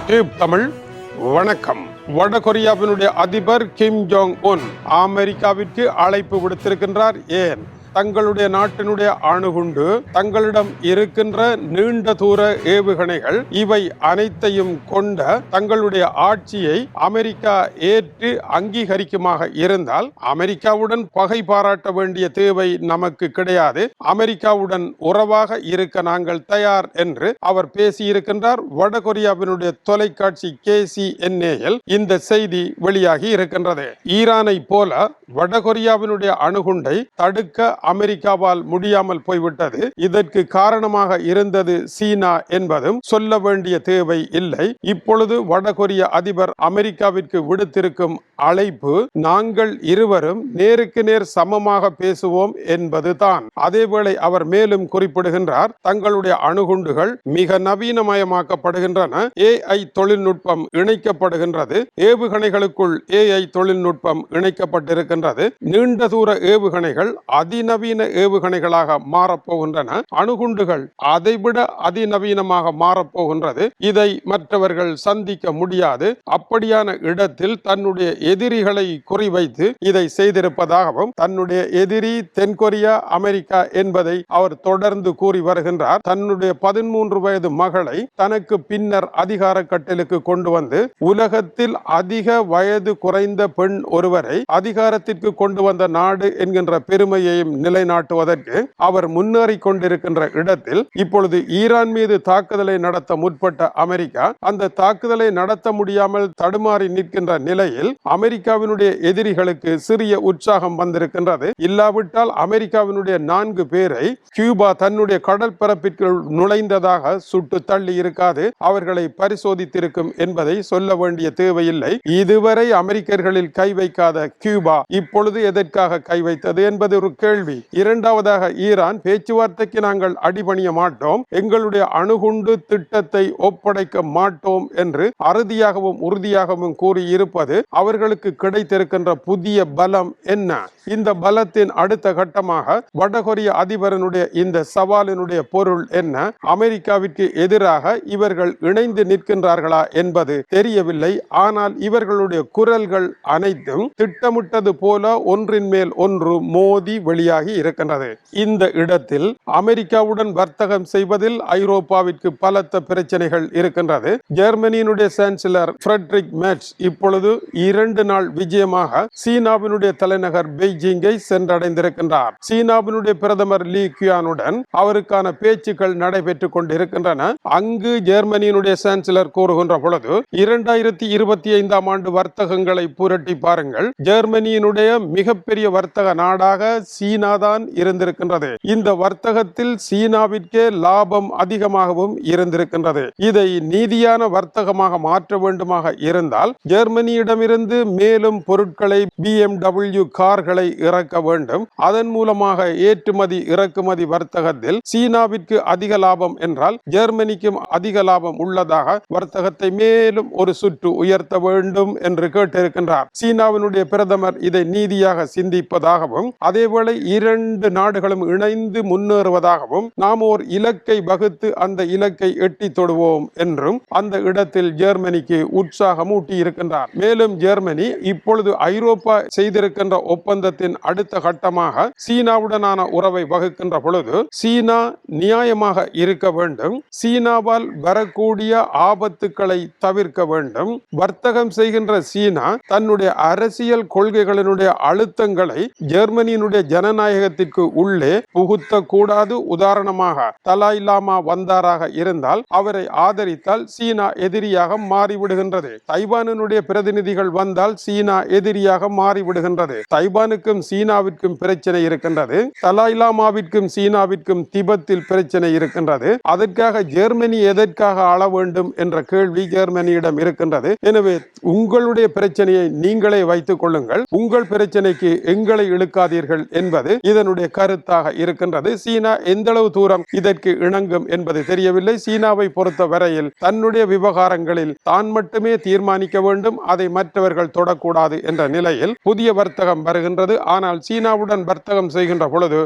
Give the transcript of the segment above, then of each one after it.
Tube Tamil வணக்கம். வடகொரியாவினுடைய அதிபர் Kim Jong Un அமெரிக்காவிற்கு அழைப்பு விடுத்திருக்கின்றார். ஏன்? தங்களுடைய நாட்டினுடைய அணுகுண்டு, தங்களிடம் இருக்கின்ற நீண்ட தூர ஏவுகணைகள், இவை அனைத்தையும் கொண்ட தங்களுடைய ஆட்சியை அமெரிக்கா ஏற்று அங்கீகரிக்குமாக இருந்தால் அமெரிக்காவுடன் பகை பாராட்ட வேண்டிய தேவை நமக்கு கிடையாது, அமெரிக்காவுடன் உறவாக இருக்க நாங்கள் தயார் என்று அவர் பேசியிருக்கின்றார். வடகொரியாவினுடைய தொலைக்காட்சி KCNA இந்த செய்தி வெளியாகி இருக்கின்றது. ஈரானை போல வடகொரியாவினுடைய அணுகுண்டை தடுக்க அமெரிக்காவால் முடியாமல் போய்விட்டது. இதற்கு காரணமாக இருந்தது சீனா என்பதும் சொல்ல வேண்டிய தேவை இல்லை. இப்பொழுது வடகொரிய அதிபர் அமெரிக்காவிற்கு விடுத்திருக்கும் அழைப்பு, நாங்கள் இருவரும் நேருக்கு நேர் சமமாக பேசுவோம் என்பதுதான். அதேவேளை அவர் மேலும் குறிப்பிடுகின்றார், தங்களுடைய அணுகுண்டுகள் மிக நவீனமயமாக்கப்படுகின்றன, AI தொழில்நுட்பம் இணைக்கப்படுகின்றது, ஏவுகணைகளுக்குள் AI தொழில்நுட்பம் இணைக்கப்பட்டிருக்கின்றது, நீண்ட தூர ஏவுகணைகள் அதிநவீன ஏவுகணைகளாக மாறப்போகின்றன, அணுகுண்டுகள் அதைவிட அதிநவீனமாக மாறப்போகின்றது, இதை மற்றவர்கள் சந்திக்க முடியாது. அப்படியான இடத்தில் தன்னுடைய எதிரிகளை குறிவைத்து இதை செய்திருப்பதாகவும், தன்னுடைய எதிரி தென்கொரியா, அமெரிக்கா என்பதை அவர் தொடர்ந்து கூறி வருகின்றார். தன்னுடைய 13 வயது மகளை தனக்கு பின்னர் அதிகார கட்டிலுக்கு கொண்டு வந்து உலகத்தில் அதிக வயது குறைந்த பெண் ஒருவரை அதிகாரத்திற்கு கொண்டு வந்த நாடு என்கின்ற பெருமையையும் நிலைநாட்டுவதற்கு அவர் முன்னேறி கொண்டிருக்கின்ற இடத்தில் இப்பொழுது ஈரான் மீது தாக்குதலை நடத்த முற்பட்ட அமெரிக்கா அந்த தாக்குதலை நடத்த முடியாமல் தடுமாறி நிற்கின்ற நிலையில் அமெரிக்காவினுடைய எதிரிகளுக்கு சிறிய உற்சாகம் வந்திருக்கின்றது. இல்லாவிட்டால் அமெரிக்காவினுடைய 4 பேரை கியூபா தன்னுடைய கடல் பரப்பிற்குள் நுழைந்ததாக சுட்டு தள்ளி இருக்காது, அவர்களை பரிசோதித்திருக்கும் என்பதை சொல்ல வேண்டிய தேவையில்லை. இதுவரை அமெரிக்கர்களில் கை வைக்காத கியூபா இப்பொழுது எதற்காக கை வைத்தது என்பது ஒரு கேள்வி. இரண்டாவதாக, ஈரான் பேச்சுவார்த்தைக்கு நாங்கள் அடிபணிய மாட்டோம், எங்களுடைய அணுகுண்டு திட்டத்தை ஒப்படைக்க மாட்டோம் என்று அறுதியாகவும் உறுதியாகவும் கூறியிருப்பது அவர்களுக்கு கிடைத்திருக்கின்ற புதிய பலம் என்ன? இந்த பலத்தின் அடுத்த கட்டமாக வடகொரிய அதிபரனுடைய இந்த சவாலினுடைய பொருள் என்ன? அமெரிக்காவிற்கு எதிராக இவர்கள் இணைந்து நிற்கின்றார்களா என்பது தெரியவில்லை. ஆனால் இவர்களுடைய குரல்கள் அனைத்தும் திட்டமிட்டது போல ஒன்றின் மேல் ஒன்று மோதி வெளியாகி இருக்கின்றது. இந்த இடத்தில் அமெரிக்காவுடன் வர்த்தகம் செய்வதில் ஐரோப்பாவிற்கு பலத்த பிரச்சனைகள் இருக்கின்றது. ஜெர்மனியினுடைய சான்சலர் ஃபிரெட்ரிக் மெர்ச் இப்பொழுது 2 நாள் விஜயமாக சீனாவினுடைய தலைநகர் பெய்ஜிங்கை சென்றடைந்திருக்கின்றார். சீனாவினுடைய பிரதமர் லீ குயானுடன் அவருக்கான பேச்சுக்கள் நடைபெற்றுக் கொண்டிருக்கின்றன. அங்கு ஜெர்மனியினுடைய சான்சலர் கூறுகின்ற பொழுது, 2025ஆம் ஆண்டு வர்த்தகங்களை புரட்டி பாருங்கள், ஜெர்மனியினுடைய மிகப்பெரிய வர்த்தக நாடாக சீனா தான் இருந்திருக்கின்றது. இந்த வர்த்தகத்தில் சீனாவிற்கே லாபம் அதிகமாகவும் இருந்திருக்கின்றது. இதை நீதியான வர்த்தகமாக மாற்ற வேண்டுமாக இருந்தால் ஜெர்மனியிடமிருந்து மேலும் பொருட்களை BMW கார்களை இறக்க வேண்டும். அதன் மூலமாக ஏற்றுமதி இறக்குமதி வர்த்தகத்தில் சீனாவிற்கு அதிக லாபம் என்றால் ஜெர்மனிக்கும் அதிக லாபம் உள்ளதாக வர்த்தகத்தை மேலும் ஒரு சுற்று உயர்த்த வேண்டும் என்று கேட்டிருக்கின்றார். சீனாவினுடைய பிரதமர் இதை நீதியாக சிந்திப்பதாகவும், அதேவேளை 2 நாடுகளும் இணைந்து முன்னேறுவதாகவும், நாம் ஒரு இலக்கை வகுத்து அந்த இலக்கை எட்டி தொடுவோம் என்றும் அந்த இடத்தில் ஜெர்மனிக்கு உற்சாகம் ஊட்டி இருக்கின்றார். மேலும் ஜெர்மனி இப்பொழுது ஐரோப்பா செய்திருக்கின்ற ஒப்பந்தத்தின் அடுத்த கட்டமாக சீனாவுடனான உறவை வகுக்கின்ற பொழுது சீனா நியாயமாக இருக்க வேண்டும், சீனாவால் வரக்கூடிய ஆபத்துக்களை தவிர்க்க வேண்டும். வர்த்தகம் செய்கின்ற சீனா தன்னுடைய அரசியல் கொள்கைகளினுடைய அழுத்தங்களை ஜெர்மனியினுடைய ஜனநாயகத்திற்கு உள்ளே புகுத்த கூடாது. உதாரணமாக, தலாய் லாமா வந்தாராக இருந்தால் அவரை ஆதரித்தால் சீனா எதிரியாக மாறிவிடுகின்றது. தைவானினுடைய பிரதிநிதிகள் வந்தால் சீனா எதிரியாக மாறிவிடுகின்றது. தைவானுக்கும் சீனாவிற்கும் பிரச்சனை இருக்கின்றது, தலாய் லாமாவிற்கும் சீனாவிற்கும் திபெத்தில் பிரச்சனை இருக்கின்றது. அதற்காக ஜெர்மனி எதற்காக ஆள வேண்டும் என்ற கேள்வி ஜெர்மனியிடம் இருக்கின்றது. எனவே உங்களுடைய பிரச்சனையை நீங்களே வைத்துக் கொள்ளுங்கள், உங்கள் பிரச்சனைக்கு எங்களை இழுக்காதீர்கள் என்பது இதனுடைய கருத்தாக இருக்கின்றது. சீனா எந்த அளவு தூரம் இதற்கு இணங்கும் என்பது தெரியவில்லை. சீனாவை பொறுத்த வரையில் தன்னுடைய விவகாரங்களில் தான் மட்டுமே தீர்மானிக்க வேண்டும், அதை மற்றவர்கள் தொடக்கூடாது என்ற நிலையில் புதிய வர்த்தகம் வருகின்றது. ஆனால் சீனாவுடன் வர்த்தகம் செய்கின்ற பொழுது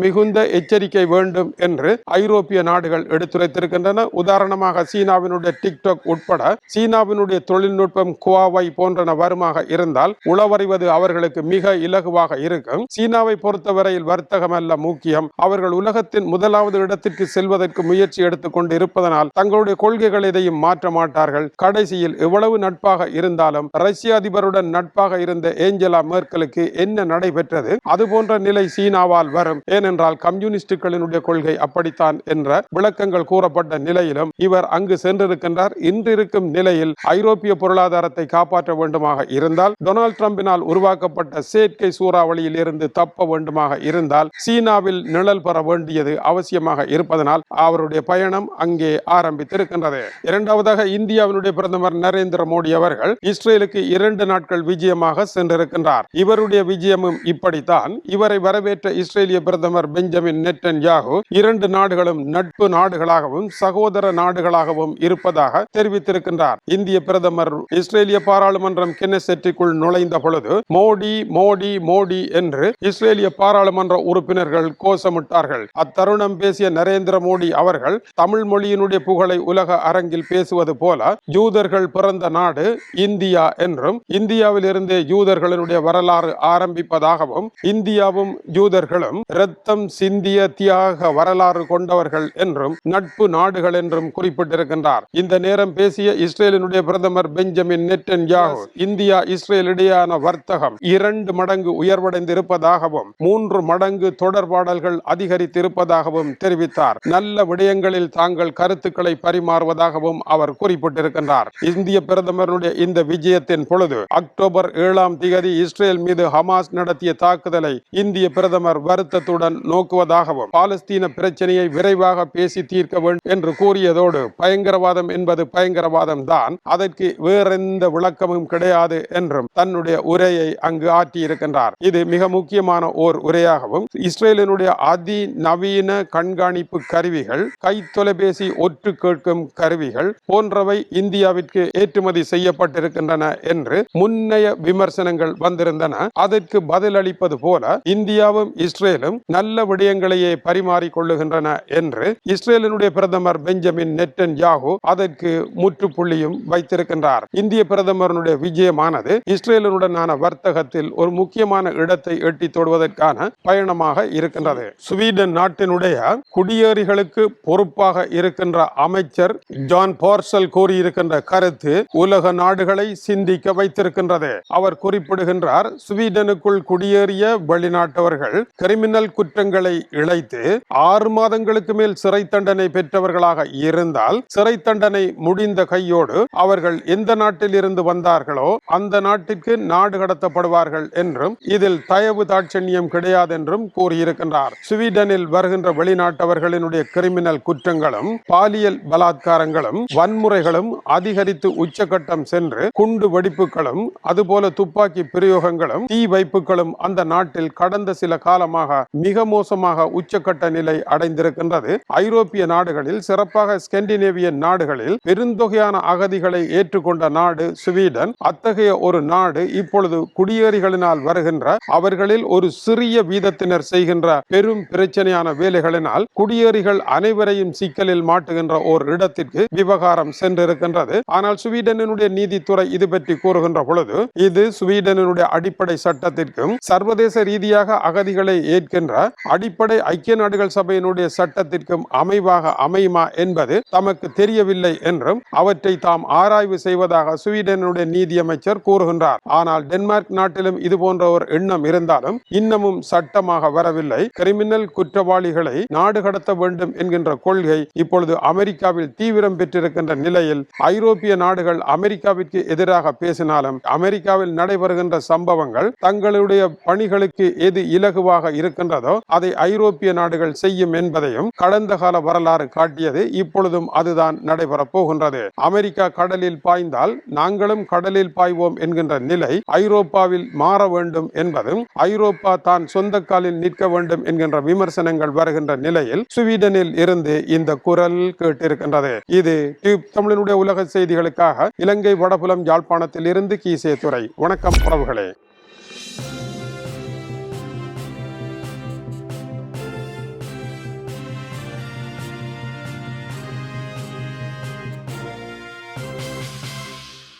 மிகுந்த எச்சரிக்கை வேண்டும் என்று ஐரோப்பிய நாடுகள் எடுத்துரைத்திருக்கின்றன. உதாரணமாக சீனாவினுடைய டிக்டாக் உட்பட சீனாவினுடைய தொழில்நுட்பம் குவாவை போன்றன வருமாக இருந்தால் உளவறிவது அவர்களுக்கு மிக இலகுவாக இருக்கும். சீனாவை பொறுத்தவரையில் வர்த்தகம் அல்ல முக்கியம். அவர்கள் உலகத்தின் முதலாவது இடத்திற்கு செல்வதற்கு முயற்சி எடுத்துக் கொண்டு இருப்பதனால் தங்களுடைய கொள்கைகள் எதையும் மாற்ற மாட்டார்கள். கடைசியில் எவ்வளவு நட்பாக இருந்தாலும் ரஷ்ய அதிபருடன் நட்பாக இருந்த ஏஞ்சலா மேர்க்கலுக்கு என்ன நடைபெற்றது, அதுபோன்ற நிலை சீனாவால் வரும். ஏனென்றால் கம்யூனிஸ்டுகளினுடைய கொள்கை அப்படித்தான் என்ற விளக்கங்கள் கூறப்பட்ட நிலையிலும் இவர் அங்கு சென்றிருக்கின்றார். இன்றிருக்கும் நிலையில் ஐரோப்பிய பொருளாதாரத்தை காப்பாற்ற வேண்டுமாக இருந்தால், டொனால்ட் ட்ரம்பினால் உருவாக்கப்பட்ட செயற்கை சூறாவளியில் இருந்து தப்ப வேண்டுமாக இருந்தால் சீனாவில் நிழல் பெற வேண்டியது அவசியமாக இருப்பதனால் அவருடைய பயணம் அங்கே ஆரம்பித்திருக்கின்றது. இரண்டாவதாக இந்தியாவினுடைய பிரதமர் நரேந்திர மோடி அவர்கள் இஸ்ரேலுக்கு 2 நாட்கள் விஜயமாக சென்றிருக்கின்றார். இவருடைய விஜயமும் இப்படித்தான். இவரை வரவேற்ற இஸ்ரேலிய பிரதமர் பெஞ்சமின் நெட்டன்யாகு 2 நாடுகளும் நட்பு நாடுகளாகவும் சகோதர நாடுகளாகவும் இருப்பதாக தெரிவித்திருக்கின்றார். இந்திய பிரதமர் இஸ்ரேலிய பாராளுமன்றம் கென்னெசெட்டிற்குள் நுழைந்த பொழுது மோடி மோடி மோடி என்று இஸ்ரேலிய பாராளுமன்ற உறுப்பினர்கள் கோஷமிட்டார்கள். அத்தருணம் பேசிய நரேந்திர மோடி அவர்கள் தமிழ் மொழியினுடைய புகழை உலக அரங்கில் பேசுவது போல யூதர்கள் பிறந்த நாடு இந்தியா என்றும் இந்தியாவில் இருந்தே யூதர்களுடைய வரலாறு ஆரம்பிப்பதாகவும் இந்தியாவும் யூதர்களும் இரத்தம் சிந்திய தியாக வரலாறு கொண்டவர்கள் என்றும் நட்பு நாடுகள் என்றும் குறிப்பிட்டிருக்கின்றார். இந்த நேரம் பேசிய இஸ்ரேலினுடைய பிரதமர் பெஞ்சமின் நெட்டன்யாகு இந்தியா இஸ்ரேல் இடையான வர்த்தகம் 2 மடங்கு உயர்வடைந்திருப்பதாகவும் 3 மடங்கு தொடர்பாடல்கள் அதிகரித்திருப்பதாகவும் தெரிவித்தார். நல்ல விடயங்களில் தாங்கள் கருத்துக்களை பரிமாறுவதாகவும் அவர் குறிப்பிட்டிருக்கின்றார். இந்திய பிரதமருடைய இந்த விஜயத்தின் பொழுது அக்டோபர் 7ஆம் தேதி இஸ்ரேல் மீது ஹமாஸ் நடத்திய தாக்குதலை இந்திய பிரதமர் வருத்தத்துடன் நோக்குவதாகவும் பாலஸ்தீன பிரச்சனையை விரைவாக பேசி தீர்க்க வேண்டும் என்று கூறியதோடு பயங்கரவாதம் என்பது பயங்கரவாதம் தான், அதற்கு வேறெந்த விளக்கமும் கிடையாது என்றும் தன்னுடைய உரையை அங்கு ஆற்றியிருக்கின்றார். இது மிக முக்கியமான ஓர் உரையாகவும் இஸ்ரேலினுடைய அதிநவீன கண்காணிப்பு கருவிகள், கை தொலைபேசி ஒற்று கேட்கும் கருவிகள் போன்றவை இந்தியாவிற்கு ஏற்றுமதி செய்யப்பட்டிருக்கின்றன என்று முன்னைய விமர்சனங்கள் வந்திருந்தன. அதற்கு பதிலளிப்பது போல இந்தியாவும் இஸ்ரேலும் நல்ல விடயங்களையே பரிமாறிக் கொள்ளுகின்றன என்று இஸ்ரேலினுடைய பிரதமர் பெஞ்சமின் நெட்டன்யாகு அதற்கு முற்றுப்புள்ளியும் வைத்திருக்கின்றார். இந்திய பிரதமருடைய விஜயமானது இஸ்ரேலுடனான வர்த்தகத்தில் ஒரு முக்கியமான இடத்தை எட்டி தொடுவதற்கான பயணமாக இருக்கின்றது. ஸ்வீடன் நாட்டினுடைய குடியேறிகளுக்கு பொறுப்பாக இருக்கின்ற அமைச்சர் ஜான் பார்சல் கூறியிருக்கின்ற கருத்து உலக நாடுகளை சிந்திக்க வைத்திருக்கின்றது. அவர் குறிப்பிடுகின்றார், ஸ்வீடனுக்குள் குடியேறிய வெளிநாட்டவர்கள் கிரிமினல் குற்றங்களை இழைத்து 6 மாதங்களுக்கு மேல் சிறை தண்டனை பெற்றவர்களாக இருந்தால் சிறை தண்டனை முடிந்த கையோடு அவர்கள் எந்த நாட்டில் இருந்து வந்தார்களோ அந்த நாட்டிற்கு நாடு கடத்தப்படுவார்கள் என்றும் இதில் தயவு தாட்சண்யம் கிடையாது என்றும் கூறியிருக்கின்றார். ஸ்வீடனில் வருகின்ற வெளிநாட்டவர்களினுடைய கிரிமினல் குற்றங்களும் பாலியல் பலாத்காரங்களும் வன்முறைகளும் அதிகரித்து உச்சகட்டம் சென்று குண்டு வெடிப்புகளும் அதுபோல துப்பாக்கி பிரயோகங்களும் தீ வைப்புகளும் அந்த நாட்டில் கடந்த சில காலமாக மிக மோசமாக உச்சகட்ட நிலை அடைந்திருக்கின்றது. ஐரோப்பிய நாடுகளில் சிறப்பாக ஸ்கேண்டினேவியன் நாடுகளில் பெருந்தொகையான அகதிகளை ஏற்றுக்கொண்ட நாடு ஸ்வீடன். அத்தகைய ஒரு நாடு இப்பொழுது குடியேறிகளினால் வருகின்ற அவர்களில் ஒரு சிறிய வீதத்தினர் செய்கின்ற பெரும் பிரச்சனையான வேலைகளினால் குடியேறிகள் அனைவரையும் சிக்கலில் மாட்டுகின்ற ஓர் இடத்திற்கு விவகாரம் சென்றிருக்கின்றது. ஆனால் ஸ்வீடனுடைய நீதித்துறை இது பற்றி கூறுகின்ற பொழுது இது ஸ்வீடனுடைய அடிப்படை சட்டத்திற்கும் சர்வதேச ரீதியாக அகதிகளை ஏற்கின்ற அடிப்படை ஐக்கிய நாடுகள் சபையினுடைய சட்டத்திற்கும் அமைவாக அமையுமா என்பது தமக்கு தெரியவில்லை என்றும் அவற்றை தாம் ஆராய்வு செய்வதாக ஸ்வீடனுடைய நீதியமைச்சர் கூறுகின்றார். ஆனால் டென்மார்க் நாட்டிலும் இது போன்ற ஒரு எண்ணம் இருந்தாலும் இன்னமும் சட்டமாக வரவில்லை. கிரிமினல் குற்றவாளிகளை நாடு கடத்த வேண்டும் என்கின்ற கொள்கை இப்பொழுது அமெரிக்காவில் தீவிரம் பெற்றிருக்கின்ற நிலையில் ஐரோப்பிய நாடுகள் அமெரிக்காவிற்கு எதிராக பேசினாலும் அமெரிக்காவில் நடைபெறுகின்ற சம்பவங்கள் தங்களுடைய பணிகளுக்கு எது இலகுவாக இருக்கின்றதோ அதை ஐரோப்பிய நாடுகள் செய்யும் என்பதையும் கடந்த கால வரலாறு காட்டியது. இப்பொழுதும் அதுதான் நடைபெறப் போகின்றது. அமெரிக்கா கடலில் பாய்ந்தால் நாங்களும் கடலில் பாய்வோம் என்கின்ற நிலை ஐரோப்பாவில் மாற வேண்டும் என்பதும் ஐரோப்பா தான் சொந்த காலில் நிற்க வேண்டும் என்கின்ற விமர்சனங்கள் வருகின்ற நிலையில் ஸ்வீடனில் இருந்து இந்த குரல் கேட்டிருக்கின்றது. இது டியூப் தமிழினுடைய உலக செய்திகளுக்காக இலங்கை வடபுலம் யாழ்ப்பாணத்தில் இருந்து கீசே துறை. வணக்கம் உறவுகளே.